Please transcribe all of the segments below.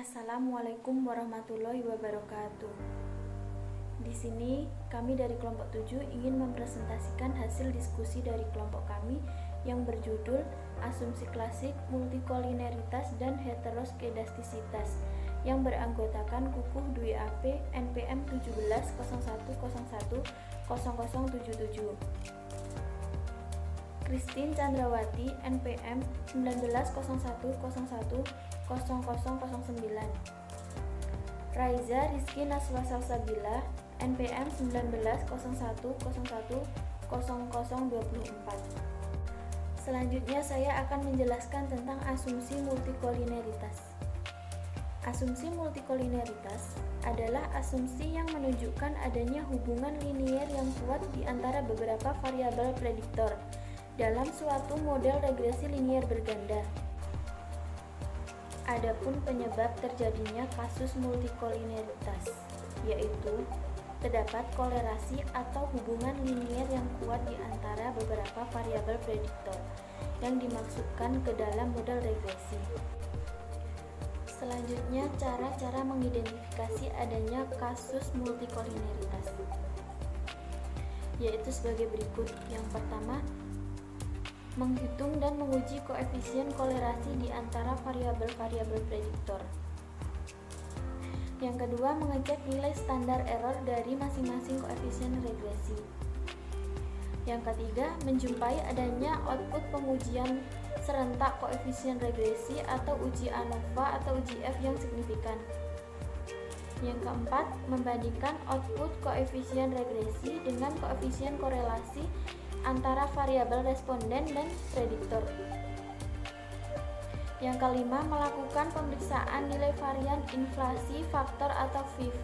Assalamualaikum warahmatullahi wabarakatuh. Di sini kami dari kelompok 7 ingin mempresentasikan hasil diskusi dari kelompok kami yang berjudul Asumsi Klasik, Multikolineritas dan Heteroskedastisitas yang beranggotakan Kukuh Dwi AP NPM 1701010077, Christine Chandrawati NPM 1901010009, Raiza Rizky Naswa Salsabila NPM 1901010024. Selanjutnya saya akan menjelaskan tentang asumsi multikolineritas. Asumsi multikolineritas adalah asumsi yang menunjukkan adanya hubungan linier yang kuat di antara beberapa variabel prediktor dalam suatu model regresi linier berganda. Adapun penyebab terjadinya kasus multikolineritas, yaitu terdapat kolerasi atau hubungan linier yang kuat di antara beberapa variabel prediktor yang dimasukkan ke dalam model regresi. Selanjutnya, cara-cara mengidentifikasi adanya kasus multikolineritas, yaitu sebagai berikut. Yang pertama, menghitung dan menguji koefisien kolerasi di antara variabel-variabel prediktor. Yang kedua, mengecek nilai standar error dari masing-masing koefisien regresi. Yang ketiga, menjumpai adanya output pengujian serentak koefisien regresi atau uji ANOVA atau uji F yang signifikan. Yang keempat, membandingkan output koefisien regresi dengan koefisien korelasi antara variabel responden dan prediktor. Yang kelima, melakukan pemeriksaan nilai varian inflasi faktor atau VIF.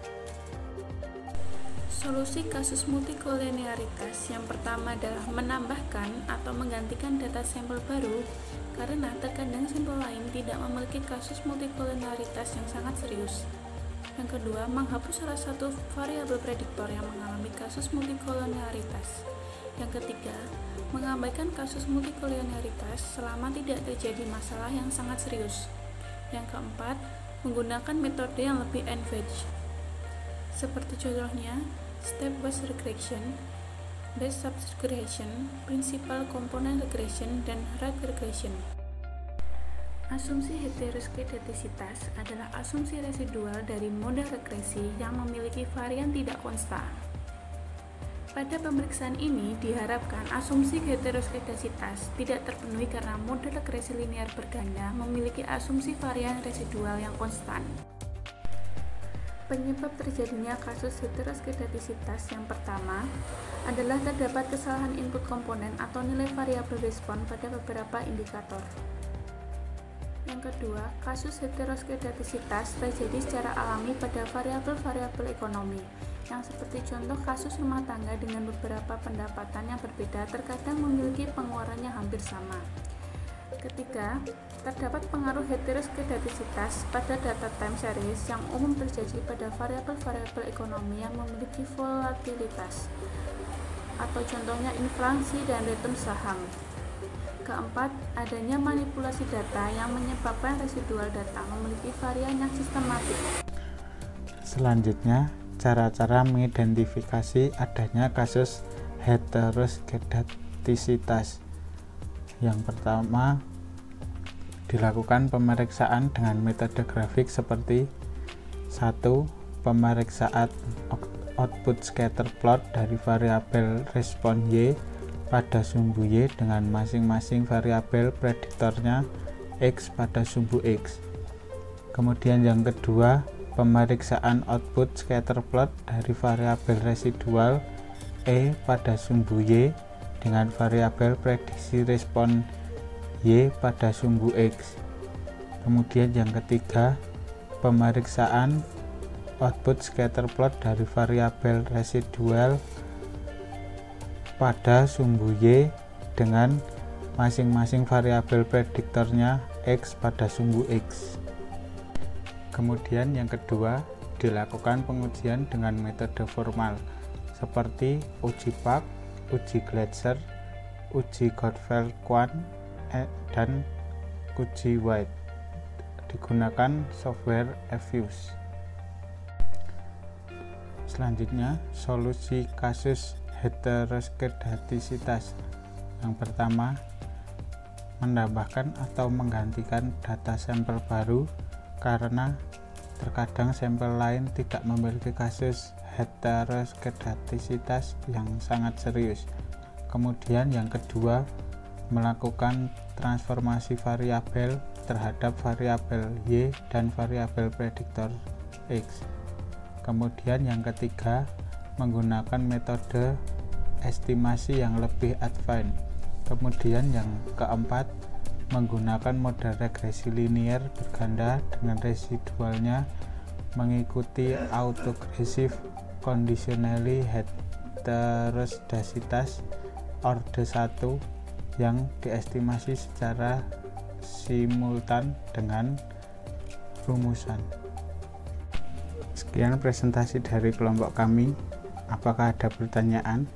Solusi kasus multikolineritas yang pertama adalah menambahkan atau menggantikan data sampel baru karena terkadang sampel lain tidak memiliki kasus multikolineritas yang sangat serius. Yang kedua, menghapus salah satu variabel prediktor yang mengalami kasus multikolineritas. Yang ketiga, mengabaikan kasus multikolineritas selama tidak terjadi masalah yang sangat serius. Yang keempat, menggunakan metode yang lebih advanced, seperti contohnya step-based regression, based subregression, principal component regression, dan rate regression. Asumsi heteroskedastisitas adalah asumsi residual dari model regresi yang memiliki varian tidak konstan. Pada pemeriksaan ini diharapkan asumsi heteroskedastisitas tidak terpenuhi karena model regresi linear berganda memiliki asumsi varian residual yang konstan. Penyebab terjadinya kasus heteroskedastisitas yang pertama adalah terdapat kesalahan input komponen atau nilai variabel respon pada beberapa indikator. Yang kedua, kasus heteroskedastisitas terjadi secara alami pada variabel-variabel ekonomi, yang seperti contoh kasus rumah tangga dengan beberapa pendapatan yang berbeda terkadang memiliki pengeluarannya hampir sama. Ketiga, terdapat pengaruh heteroskedastisitas pada data time series yang umum terjadi pada variabel-variabel ekonomi yang memiliki volatilitas, atau contohnya inflasi dan return saham. Keempat, adanya manipulasi data yang menyebabkan residual data memiliki varian yang sistematik. Selanjutnya, cara-cara mengidentifikasi adanya kasus heteroskedastisitas. Yang pertama, dilakukan pemeriksaan dengan metode grafik seperti 1. Pemeriksaan output scatter plot dari variabel respon Y pada sumbu Y dengan masing-masing variabel prediktornya X pada sumbu X. Kemudian yang kedua, pemeriksaan output scatter plot dari variabel residual E pada sumbu Y dengan variabel prediksi respon Y pada sumbu X. Kemudian yang ketiga, pemeriksaan output scatter plot dari variabel residual pada sumbu Y dengan masing-masing variabel prediktornya X pada sumbu X. Kemudian yang kedua, dilakukan pengujian dengan metode formal seperti uji Park, uji Gleiser, uji Goldfeld-Quandt, dan uji White. digunakan software EFUSE. Selanjutnya, solusi kasus heteroskedastisitas. Yang pertama, menambahkan atau menggantikan data sampel baru karena terkadang sampel lain tidak memiliki kasus heteroskedastisitas yang sangat serius. Kemudian yang kedua, melakukan transformasi variabel terhadap variabel Y dan variabel prediktor X. Kemudian yang ketiga, menggunakan metode estimasi yang lebih advance. Kemudian yang keempat, menggunakan model regresi linear berganda dengan residualnya mengikuti autogressive conditionally heteroscedasticitas orde 1 yang diestimasi secara simultan dengan rumusan. Sekian presentasi dari kelompok kami. Apakah ada pertanyaan?